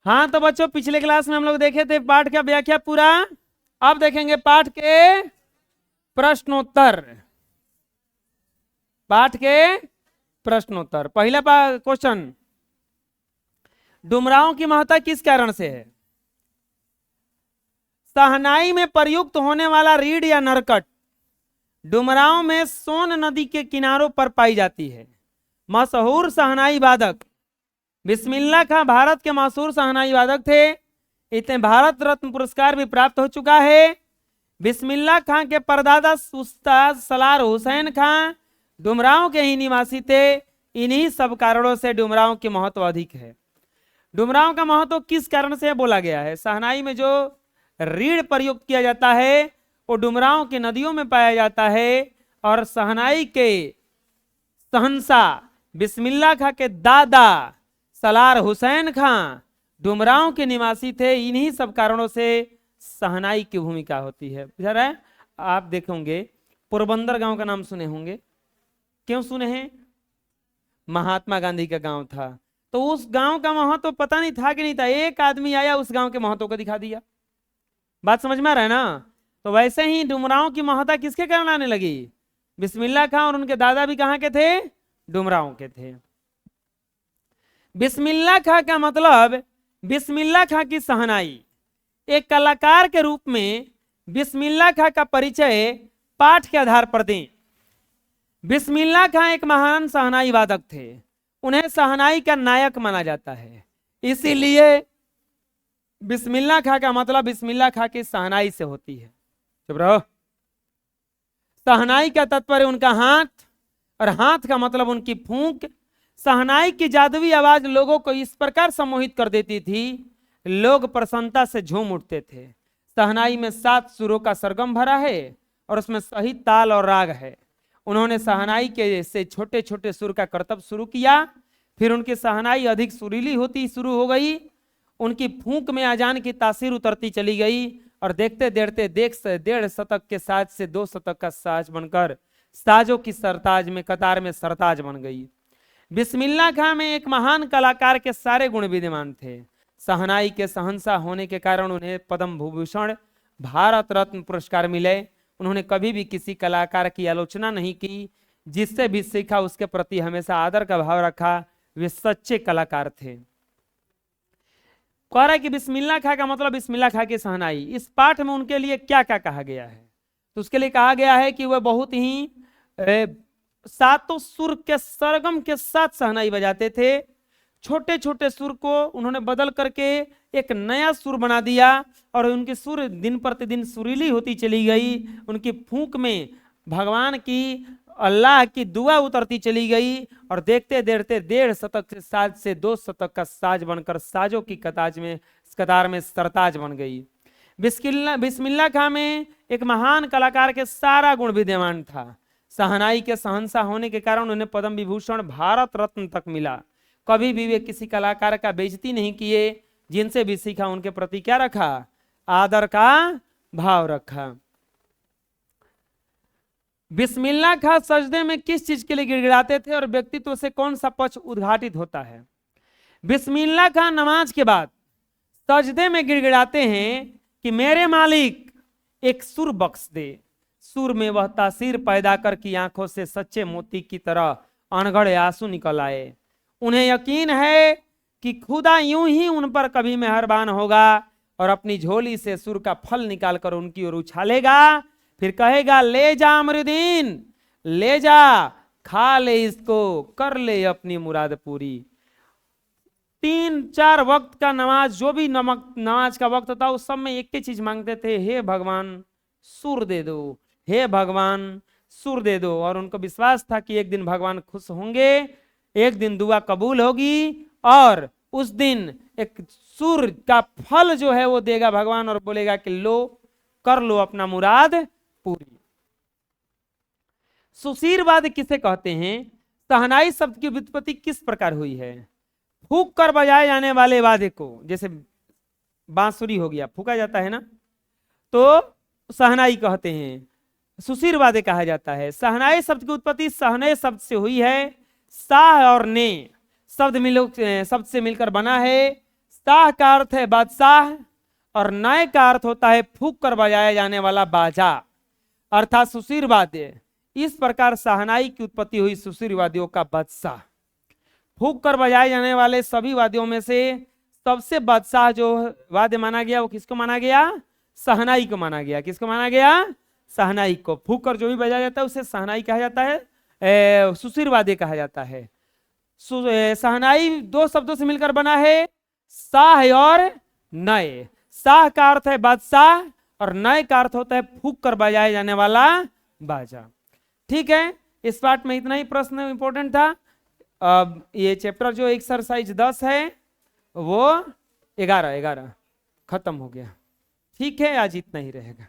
हाँ तो बच्चों, पिछले क्लास में हम लोग देखे थे पाठ का व्याख्या पूरा। अब देखेंगे पाठ के प्रश्नोत्तर। पाठ के प्रश्नोत्तर। पहला क्वेश्चन, डुमरांव की महत्ता किस कारण से है? शहनाई में प्रयुक्त होने वाला रीढ़ या नरकट डुमरांव में सोन नदी के किनारों पर पाई जाती है। मशहूर शहनाई वादक बिस्मिल्लाह खां भारत के मशहूर शहनाई वादक थे। इन्हें भारत रत्न पुरस्कार भी प्राप्त हो चुका है। बिस्मिल्लाह खां के परदादा उस्ताद सलार हुसैन खां डुमरांव के ही निवासी थे। इन्हीं सब कारणों से डुमरांव की महत्व अधिक है। डुमरांव का महत्व किस कारण से बोला गया है? शहनाई में जो रीढ़ प्रयुक्त किया जाता है वो डुमरांव की नदियों में पाया जाता है। और शहनाई के शहंशाह बिस्मिल्लाह खां के दादा सलार हुसैन खां डुमरांव के निवासी थे। इन्हीं सब कारणों से शहनाई की भूमिका होती है। बुझा रहा है? आप देखेंगे पोरबंदर गांव का नाम सुने होंगे। क्यों सुने हैं? महात्मा गांधी का गांव था। तो उस गांव का महत्व पता नहीं था कि नहीं था, एक आदमी आया उस गांव के महत्व को दिखा दिया। बात समझ में आ रहा है ना? तो वैसे ही डुमरांव की महत्ता किसके कारण आने लगी? बिस्मिल्लाह खां और उनके दादा भी कहां के थे? डुमरांव के थे। बिस्मिल्लाह खां का मतलब बिस्मिल्लाह खां की शहनाई। एक कलाकार के रूप में बिस्मिल्लाह खां का परिचय पाठ के आधार पर दें। बिस्मिल्लाह खां एक महान शहनाई वादक थे। उन्हें शहनाई का नायक माना जाता है। इसीलिए बिस्मिल्लाह खां का मतलब बिस्मिल्लाह खां की शहनाई से होती है। चुप रहो। शहनाई का तात्पर्य उनका हाथ, और हाथ का मतलब उनकी फूंक। शहनाई की जादुई आवाज लोगों को इस प्रकार सम्मोहित कर देती थी, लोग प्रसन्नता से झूम उठते थे। शहनाई में 7 सुरों का सरगम भरा है और उसमें सही ताल और राग है। उन्होंने शहनाई के से छोटे छोटे सुर का करतब शुरू किया। फिर उनकी शहनाई अधिक सुरीली होती शुरू हो गई। उनकी फूंक में अजान की तासीर उतरती चली गई और देखते देखते डेढ़ शतक के साज से 2 शतक का साज बनकर साजों की सरताज में कतार में सरताज बन गई। बिस्मिल्लाह खां में एक महान कलाकार के सारे गुण विद्यमान थे। शहनाई के शहंशाह होने के कारण उन्हें पद्म भूभूषण, भारत रत्न पुरस्कार मिले। उन्होंने कभी भी किसी कलाकार की आलोचना नहीं की। जिससे भी सीखा उसके प्रति हमेशा आदर का भाव रखा। वे सच्चे कलाकार थे। कह रहा है कि बिस्मिल्लाह खां का मतलब बिस्मिल्लाह खां की शहनाई। इस पाठ में उनके लिए क्या क्या कहा गया है? तो उसके लिए कहा गया है कि वह बहुत ही 7 सुर के सरगम के साथ शहनाई बजाते थे। छोटे छोटे सुर को उन्होंने बदल करके एक नया सुर बना दिया और उनकी सुर दिन प्रतिदिन सुरीली होती चली गई। उनकी फूंक में भगवान की, अल्लाह की दुआ उतरती चली गई और देखते देखते 1.5 शतक से साज से 2 शतक का साज बनकर साजों की कतार में सरताज बन गई। बिस्मिल्लाह खां में एक महान कलाकार के सारा गुण विद्यमान था। शहनाई के शहंशाह होने के कारण उन्हें पद्म विभूषण, भारत रत्न तक मिला। कभी भी वे किसी कलाकार का बेइज्जती नहीं किए। जिनसे भी सीखा उनके प्रति क्या रखा? आदर का भाव रखा। बिस्मिल्लाह खां सजदे में किस चीज के लिए गिड़गिड़ाते थे और व्यक्तित्व से कौन सा पक्ष उद्घाटित होता है? बिस्मिल्लाह खां नमाज के बाद सजदे में गिड़गिड़ाते हैं कि मेरे मालिक एक सुर बख्श दे। सुर में वह तासीर पैदा कर की आंखों से सच्चे मोती की तरह अनगढ़ आंसू निकल आए। उन्हें यकीन है कि खुदा यूं ही उन पर कभी मेहरबान होगा और अपनी झोली से सुर का फल निकालकर उनकी ओर उछालेगा। फिर कहेगा, ले जा अमरुद्दीन, ले जा, खा ले इसको, कर ले अपनी मुराद पूरी। 3-4 वक्त का नमाज, जो भी नमाज का वक्त था उस सब में एक ही चीज मांगते थे, हे भगवान सुर दे दो, हे भगवान सुर दे दो। और उनको विश्वास था कि एक दिन भगवान खुश होंगे, एक दिन दुआ कबूल होगी और उस दिन एक सुर का फल जो है वो देगा भगवान और बोलेगा कि लो, कर लो अपना मुराद पूरी। सुशीरवाद किसे कहते हैं? शहनाई शब्द की व्युत्पत्ति किस प्रकार हुई है? फूंक कर बजाए जाने वाले वाद्य को, जैसे बांसुरी हो गया, फूका जाता है ना, तो शहनाई कहते हैं। सुशीरवाद्य कहा जाता है। शहनाई शब्द की उत्पत्ति सहने शब्द से हुई है। शाह और ने शब्द से मिलकर बना है। शाह का अर्थ है बादशाह और नए का अर्थ होता है फूंक कर बजाया जाने वाला बाजा अर्थात सुशीर वाद्य। इस प्रकार शहनाई की उत्पत्ति हुई सुशीर वाद्यों का बादशाह। फूंक कर बजाए जाने वाले सभी वाद्यों में से सबसे बादशाह जो वाद्य माना गया वो किसको माना गया? शहनाई को माना गया। किसको माना गया? शहनाई को। फूंक कर जो भी बजाया जाता है उसे शहनाई कहा जाता है, सुशीर वाद्य कहा जाता है। शहनाई दो शब्दों से मिलकर बना है, शाह और नए। शाह का अर्थ है बादशाह और नए का अर्थ होता है फूंक कर बजाया जाने वाला बाजा। ठीक है, इस पार्ट में इतना ही प्रश्न इंपॉर्टेंट था। अब ये चैप्टर जो एक्सरसाइज 10 है वो 11 खत्म हो गया। ठीक है, आज इतना ही रहेगा।